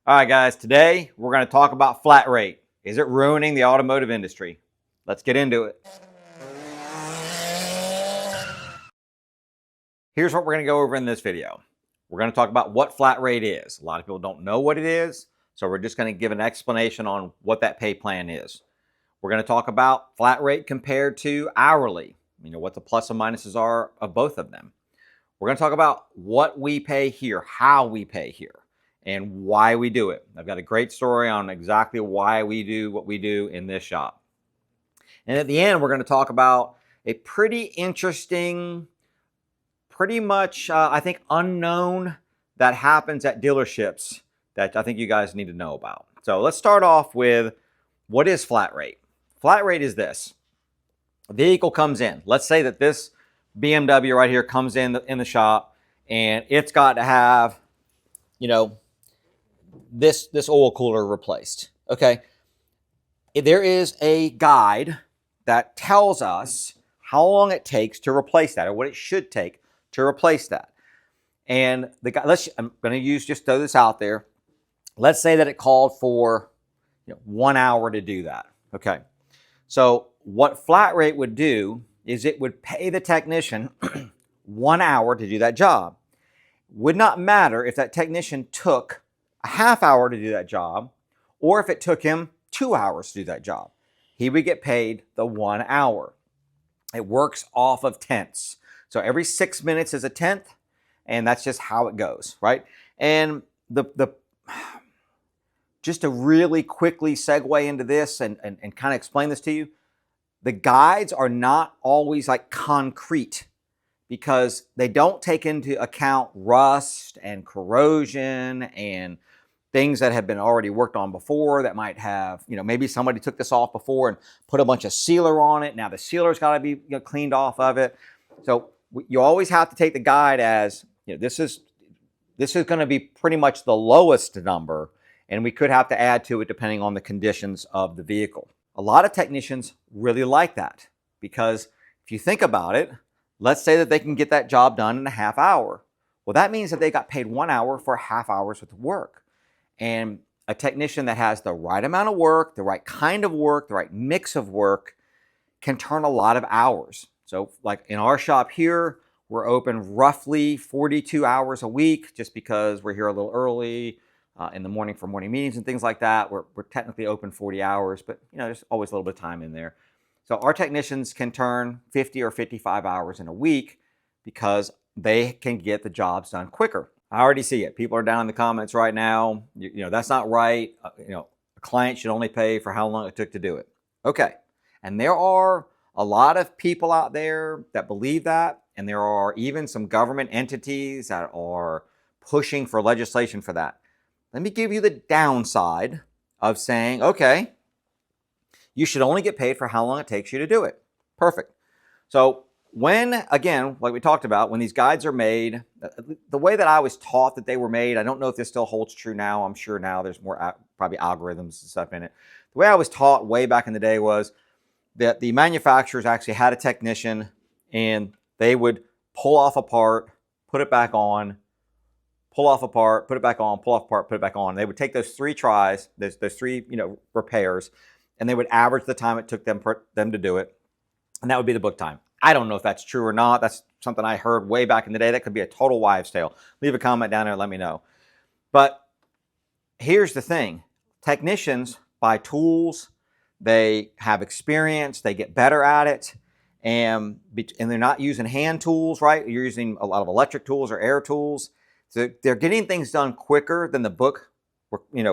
All right, guys, today we're going to talk about flat rate. Is it ruining the automotive industry? Let's get into it. Here's what we're going to go over in this video. We're going to talk about what flat rate is. A lot of people don't know what it is, so we're just going to give an explanation on what that pay plan is. We're going to talk about flat rate compared to hourly, what the plus and minuses are of both of them. We're going to talk about what we pay here, how we pay here, and why we do it. I've got a great story on exactly why we do what we do in this shop. And at the end, we're going to talk about a pretty interesting, pretty much, I think, unknown that happens at dealerships that I think you guys need to know about. So let's start off with what is flat rate? Flat rate is this. A vehicle comes in. Let's say that this BMW right here comes in the shop and it's got to have, this oil cooler replaced. Okay. There is a guide that tells us how long it takes to replace that or what it should take to replace that. And the guy, I'm going to just throw this out there. Let's say that it called for 1 hour to do that. Okay. So what flat rate would do is it would pay the technician 1 hour to do that job. Would not matter if that technician took a half hour to do that job or if it took him 2 hours to do that job. He would get paid the 1 hour. It works off of tenths. So every 6 minutes is a tenth, and that's just how it goes, right? And just to really quickly segue into this and kind of explain this to you, the guides are not always like concrete because they don't take into account rust and corrosion and things that have been already worked on before that might have, maybe somebody took this off before and put a bunch of sealer on it. Now the sealer's got to be cleaned off of it. So you always have to take the guide as, this is going to be pretty much the lowest number, and we could have to add to it depending on the conditions of the vehicle. A lot of technicians really like that because if you think about it, let's say that they can get that job done in a half hour. Well, that means that they got paid 1 hour for half hours worth of work. And a technician that has the right amount of work, the right kind of work, the right mix of work can turn a lot of hours. So like in our shop here, we're open roughly 42 hours a week just because we're here a little early in the morning for morning meetings and things like that. We're technically open 40 hours, but there's always a little bit of time in there. So our technicians can turn 50 or 55 hours in a week because they can get the jobs done quicker. I already see it. People are down in the comments right now. That's not right. A client should only pay for how long it took to do it. Okay. And there are a lot of people out there that believe that. And there are even some government entities that are pushing for legislation for that. Let me give you the downside of saying, okay, you should only get paid for how long it takes you to do it. Perfect. So when, again, like we talked about, when these guides are made, the way that I was taught that they were made, I don't know if this still holds true now. I'm sure now there's more probably algorithms and stuff in it. The way I was taught way back in the day was that the manufacturers actually had a technician and they would pull off a part, put it back on, pull off a part, put it back on, pull off a part, put it back on. They would take those 3 tries, those 3 repairs, and they would average the time it took them to do it, and that would be the book time. I don't know if that's true or not. That's something I heard way back in the day. That could be a total wives' tale. Leave a comment down there and let me know. But here's the thing. Technicians buy tools. They have experience. They get better at it. And they're not using hand tools, right? You're using a lot of electric tools or air tools. So they're getting things done quicker than the book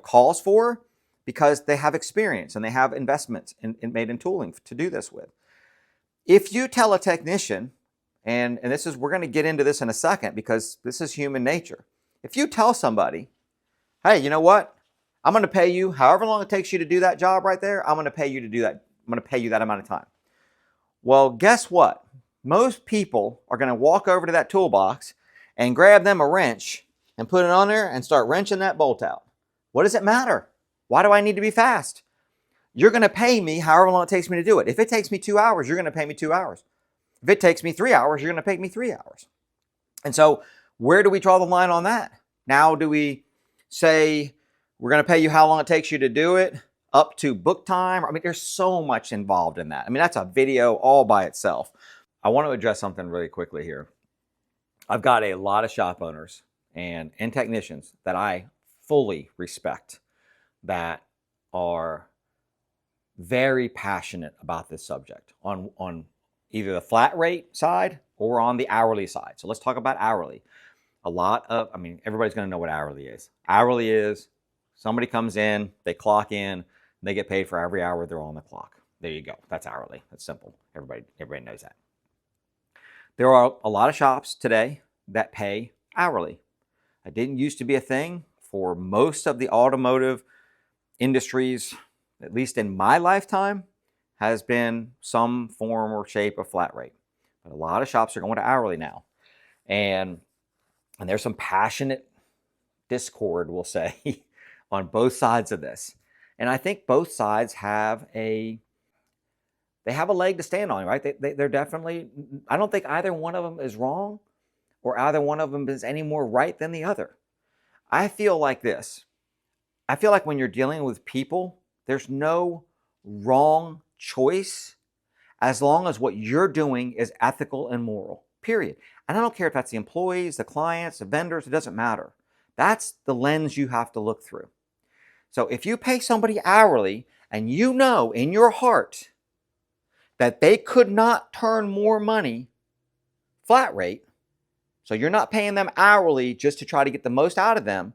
calls for because they have experience and they have investments made in tooling to do this with. If you tell a technician, and we're going to get into this in a second because this is human nature. If you tell somebody, hey, you know what? I'm going to pay you however long it takes you to do that job right there. I'm going to pay you to do that. I'm going to pay you that amount of time. Well, guess what? Most people are going to walk over to that toolbox and grab them a wrench and put it on there and start wrenching that bolt out. What does it matter? Why do I need to be fast? You're going to pay me however long it takes me to do it. If it takes me 2 hours, you're going to pay me 2 hours. If it takes me 3 hours, you're going to pay me 3 hours. And so where do we draw the line on that? Now, do we say We're going to pay you how long it takes you to do it, up to book time. I mean, there's so much involved in that. I mean, that's a video all by itself. I want to address something really quickly here. I've got a lot of shop owners and technicians that I fully respect that are very passionate about this subject on either the flat rate side or on the hourly side. So let's talk about hourly. Everybody's going to know what hourly is. Hourly is somebody comes in, they clock in, they get paid for every hour they're on the clock. There you go. That's hourly. That's simple. Everybody knows that. There are a lot of shops today that pay hourly. It didn't used to be a thing for most of the automotive industries, at least in my lifetime, has been some form or shape of flat rate. But a lot of shops are going to hourly now. And there's some passionate discord, we'll say, on both sides of this. And I think both sides have a leg to stand on, right? They're definitely, I don't think either one of them is wrong or either one of them is any more right than the other. I feel like this. I feel like when you're dealing with people, there's no wrong choice as long as what you're doing is ethical and moral, period. And I don't care if that's the employees, the clients, the vendors, it doesn't matter. That's the lens you have to look through. So if you pay somebody hourly and you know in your heart that they could not turn more money flat rate, so you're not paying them hourly just to try to get the most out of them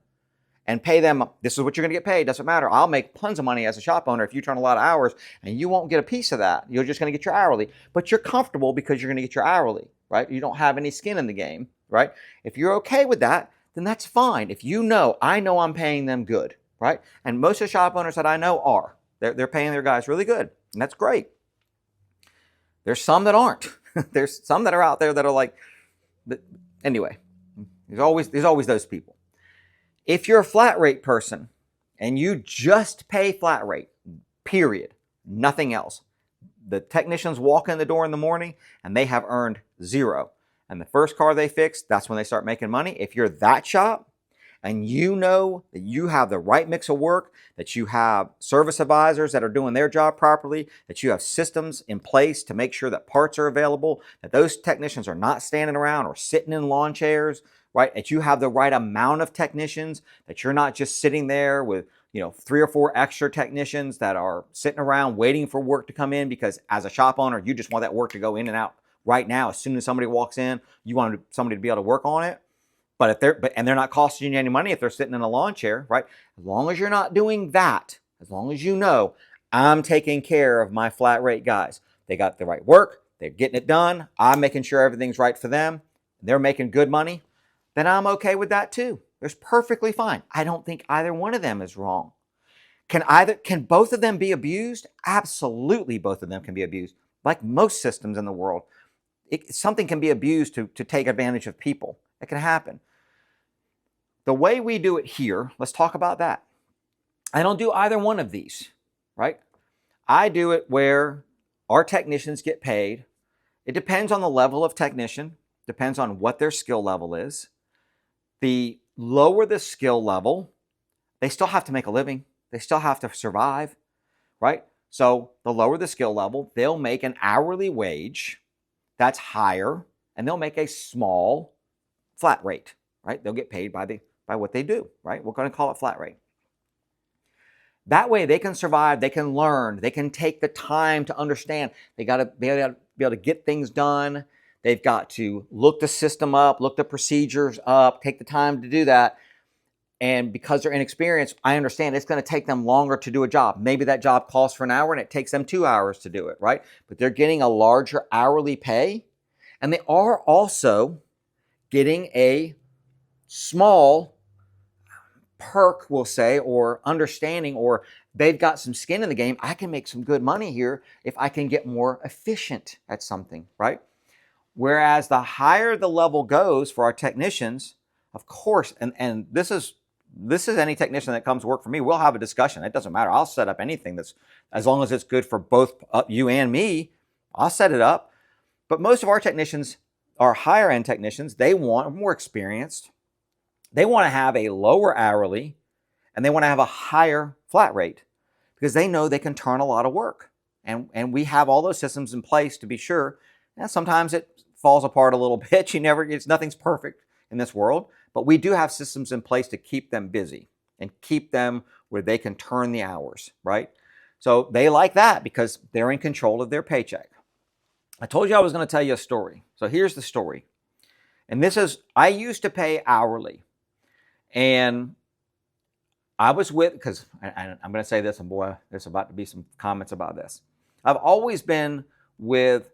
and pay them, this is what you're going to get paid, doesn't matter. I'll make tons of money as a shop owner if you turn a lot of hours and you won't get a piece of that. You're just going to get your hourly, but you're comfortable because you're going to get your hourly, right? You don't have any skin in the game, right? If you're okay with that, then that's fine. If you know, I know I'm paying them good, right? And most of the shop owners that I know are. They're paying their guys really good, and that's great. There's some that aren't. There's some that are out there that are like, anyway, there's always those people. If you're a flat rate person and you just pay flat rate, period, nothing else, the technicians walk in the door in the morning and they have earned zero. And the first car they fix, that's when they start making money. If you're that shop and you know that you have the right mix of work, that you have service advisors that are doing their job properly, that you have systems in place to make sure that parts are available, that those technicians are not standing around or sitting in lawn chairs, right? That you have the right amount of technicians, that you're not just sitting there with 3 or 4 extra technicians that are sitting around waiting for work to come in because as a shop owner, you just want that work to go in and out right now. As soon as somebody walks in, you want somebody to be able to work on it. But they're not costing you any money if they're sitting in a lawn chair, right? As long as you're not doing that, as long as you know, I'm taking care of my flat rate guys. They got the right work, they're getting it done, I'm making sure everything's right for them, they're making good money, then I'm okay with that too. It's perfectly fine. I don't think either one of them is wrong. Can both of them be abused? Absolutely, both of them can be abused. Like most systems in the world, something can be abused to take advantage of people. It can happen. The way we do it here, let's talk about that. I don't do either one of these, right? I do it where our technicians get paid. It depends on the level of technician, depends on what their skill level is. The lower the skill level, they still have to make a living. They still have to survive, right? So the lower the skill level, they'll make an hourly wage that's higher, and they'll make a small flat rate, right? They'll get paid by what they do, right? We're going to call it flat rate. That way they can survive, they can learn, they can take the time to understand. They got to be able to get things done. They've got to look the system up, look the procedures up, take the time to do that. And because they're inexperienced, I understand it's going to take them longer to do a job. Maybe that job calls for an hour and it takes them 2 hours to do it, right? But they're getting a larger hourly pay. And they are also getting a small perk, we'll say, or understanding, or they've got some skin in the game. I can make some good money here if I can get more efficient at something, right? Whereas the higher the level goes for our technicians, of course, and this is any technician that comes work for me, we'll have a discussion. It doesn't matter. I'll set up anything that's, as long as it's good for both you and me, I'll set it up. But most of our technicians are higher end technicians. They want more experienced. They want to have a lower hourly and they want to have a higher flat rate because they know they can turn a lot of work. And we have all those systems in place to be sure. And sometimes it falls apart a little bit. Nothing's perfect in this world, but we do have systems in place to keep them busy and keep them where they can turn the hours, right? So they like that because they're in control of their paycheck. I told you I was going to tell you a story. So here's the story. And I used to pay hourly. And I was because I'm going to say this, and boy, there's about to be some comments about this. I've always been with,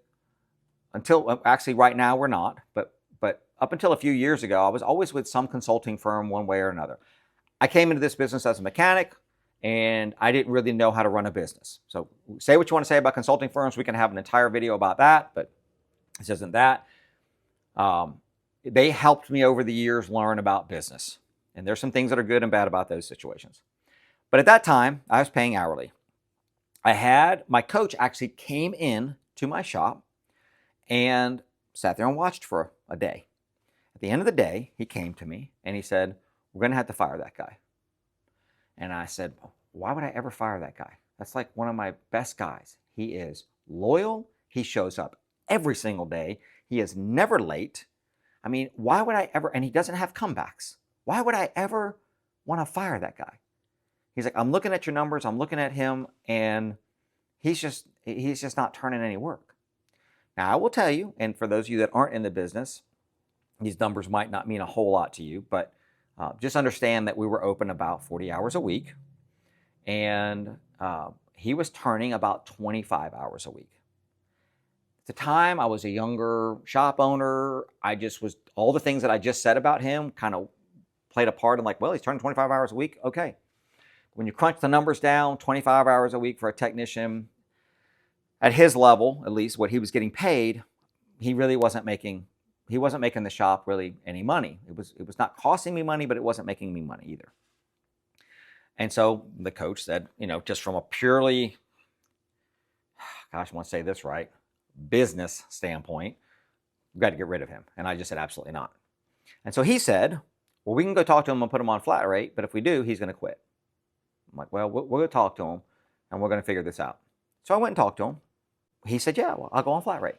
actually right now we're not, but up until a few years ago, I was always with some consulting firm one way or another. I came into this business as a mechanic, and I didn't really know how to run a business. So say what you want to say about consulting firms. We can have an entire video about that, but this isn't that. They helped me over the years learn about business. And there's some things that are good and bad about those situations. But at that time, I was paying hourly. My coach actually came in to my shop and sat there and watched for a day. At the end of the day, he came to me and he said, "We're going to have to fire that guy." And I said, "Why would I ever fire that guy? That's like one of my best guys. He is loyal. He shows up every single day. He is never late. I mean, why would I ever?" And he doesn't have comebacks. Why would I ever want to fire that guy? He's like, "I'm looking at your numbers. I'm looking at him, and he's just not turning any work." Now, I will tell you, and for those of you that aren't in the business, these numbers might not mean a whole lot to you, but just understand that we were open about 40 hours a week, and he was turning about 25 hours a week. At the time, I was a younger shop owner. All the things that I just said about him kind of played a part in like, well, he's turning 25 hours a week. Okay. When you crunch the numbers down, 25 hours a week for a technician, at his level, at least what he was getting paid, he wasn't making the shop really any money. It was not costing me money, but it wasn't making me money either. And so the coach said, just from a purely, gosh, I want to say this right, business standpoint, we've got to get rid of him. And I just said, absolutely not. And so he said, well, we can go talk to him and put him on flat rate, but if we do, he's going to quit. I'm like, well, we'll go talk to him and we're going to figure this out. So I went and talked to him. He said, yeah, well, I'll go on flat rate.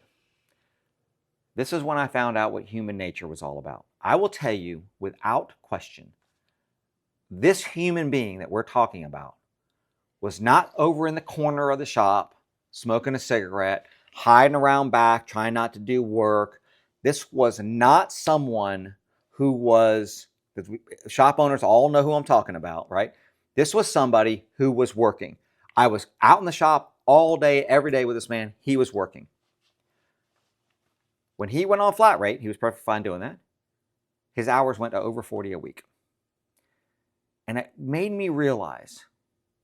This is when I found out what human nature was all about. I will tell you without question, this human being that we're talking about was not over in the corner of the shop, smoking a cigarette, hiding around back, trying not to do work. This was not someone who was, shop owners all know who I'm talking about, right? This was somebody who was working. I was out in the shop all day, every day with this man. He was working. When he went on flat rate, he was perfectly fine doing that. His hours went to over 40 a week. And it made me realize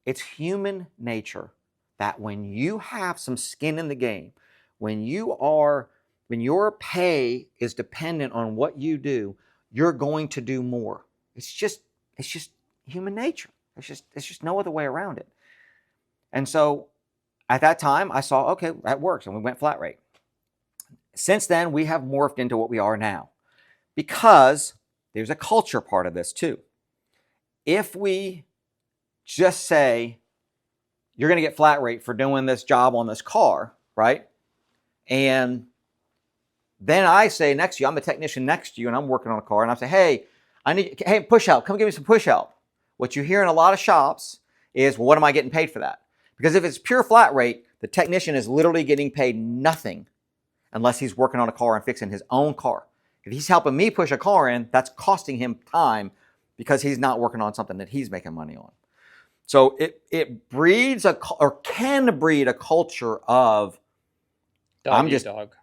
it's human nature that when you have some skin in the game, when your pay is dependent on what you do, you're going to do more. It's just human nature. It's just no other way around it. And so at that time, I saw, okay, that works, and we went flat rate. Since then, we have morphed into what we are now because there's a culture part of this too. If we just say, you're going to get flat rate for doing this job on this car, right? And then I say next to you, I'm the technician next to you, and I'm working on a car, and I say, hey, push help. Come give me some push help. What you hear in a lot of shops is, well, what am I getting paid for that? Because if it's pure flat rate, the technician is literally getting paid nothing unless he's working on a car and fixing his own car. If he's helping me push a car in, that's costing him time because he's not working on something that he's making money on. So it breeds can breed a culture of dog eat dog.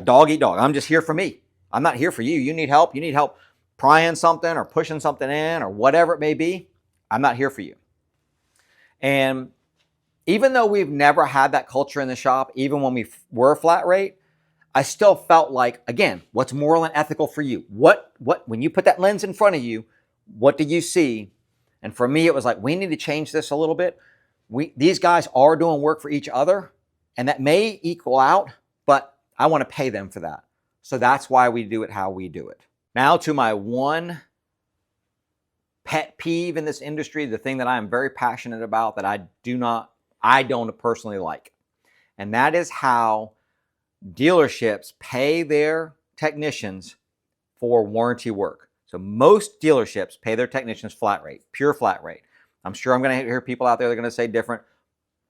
Dog eat dog. I'm just here for me. I'm not here for you. You need help. You need help prying something or pushing something in or whatever it may be. I'm not here for you. And even though we've never had that culture in the shop, even when we were flat rate, I still felt like, again, what's moral and ethical for you? What when you put that lens in front of you, what do you see? And for me, it was like, we need to change this a little bit. These guys are doing work for each other, and that may equal out, but I want to pay them for that. So that's why we do it how we do it. Now to my one pet peeve in this industry, the thing that I am very passionate about that I don't personally like. And that is how dealerships pay their technicians for warranty work. So most dealerships pay their technicians flat rate, pure flat rate. I'm sure I'm going to hear people out there that are going to say different.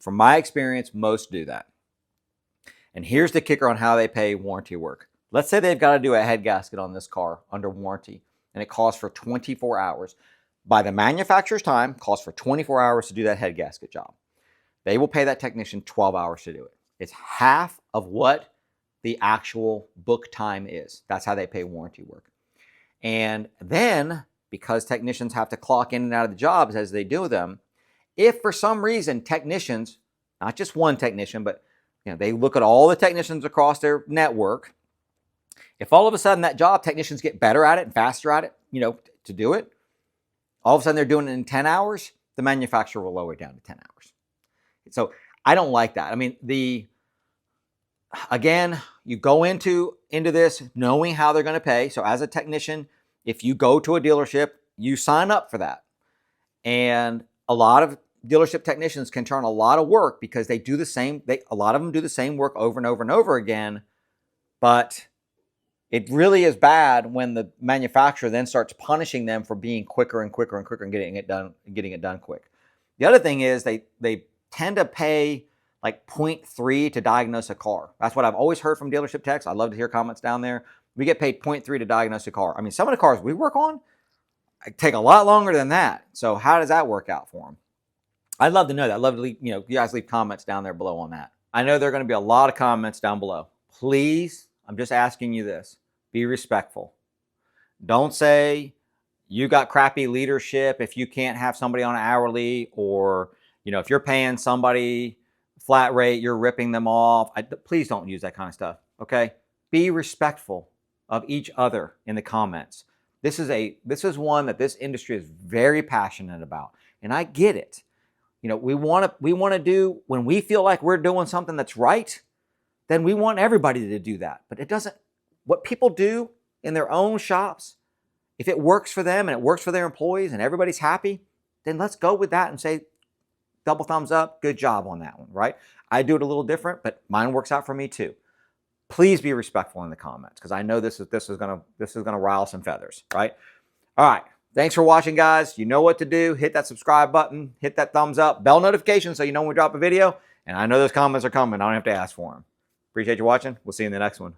From my experience, most do that. And here's the kicker on how they pay warranty work. Let's say they've got to do a head gasket on this car under warranty, and it costs for 24 hours. By the manufacturer's time, costs for 24 hours to do that head gasket job. They will pay that technician 12 hours to do it. It's half of what the actual book time is. That's how they pay warranty work. And then, because technicians have to clock in and out of the jobs as they do them, if for some reason technicians, not just one technician, but they look at all the technicians across their network, if all of a sudden that job technicians get better at it and faster at it, to do it, all of a sudden they're doing it in 10 hours, the manufacturer will lower it down to 10 hours. So I don't like that. I mean, again, you go into this knowing how they're going to pay. So as a technician, if you go to a dealership, you sign up for that. And a lot of dealership technicians can turn a lot of work because they do the same. A lot of them do the same work over and over and over again. But it really is bad when the manufacturer then starts punishing them for being quicker and quicker and quicker and getting it done quick. The other thing is they tend to pay like 0.3 to diagnose a car. That's what I've always heard from dealership techs. I'd love to hear comments down there. We get paid 0.3 to diagnose a car. I mean, some of the cars we work on take a lot longer than that. So how does that work out for them? I'd love to know that. I'd love to leave, you guys leave comments down there below on that. I know there are going to be a lot of comments down below. Please, I'm just asking you this. Be respectful. Don't say you got crappy leadership if you can't have somebody on hourly, or, if you're paying somebody flat rate, you're ripping them off. Please don't use that kind of stuff, okay? Be respectful of each other in the comments. This is one that this industry is very passionate about, and I get it. We want to do, when we feel like we're doing something that's right, then we want everybody to do that. But what people do in their own shops, if it works for them and it works for their employees and everybody's happy, then let's go with that and say, double thumbs up, good job on that one, right? I do it a little different, but mine works out for me too. Please be respectful in the comments, because I know this is gonna rile some feathers, right? All right. Thanks for watching, guys. You know what to do. Hit that subscribe button, hit that thumbs up, bell notification so you know when we drop a video. And I know those comments are coming. I don't have to ask for them. Appreciate you watching. We'll see you in the next one.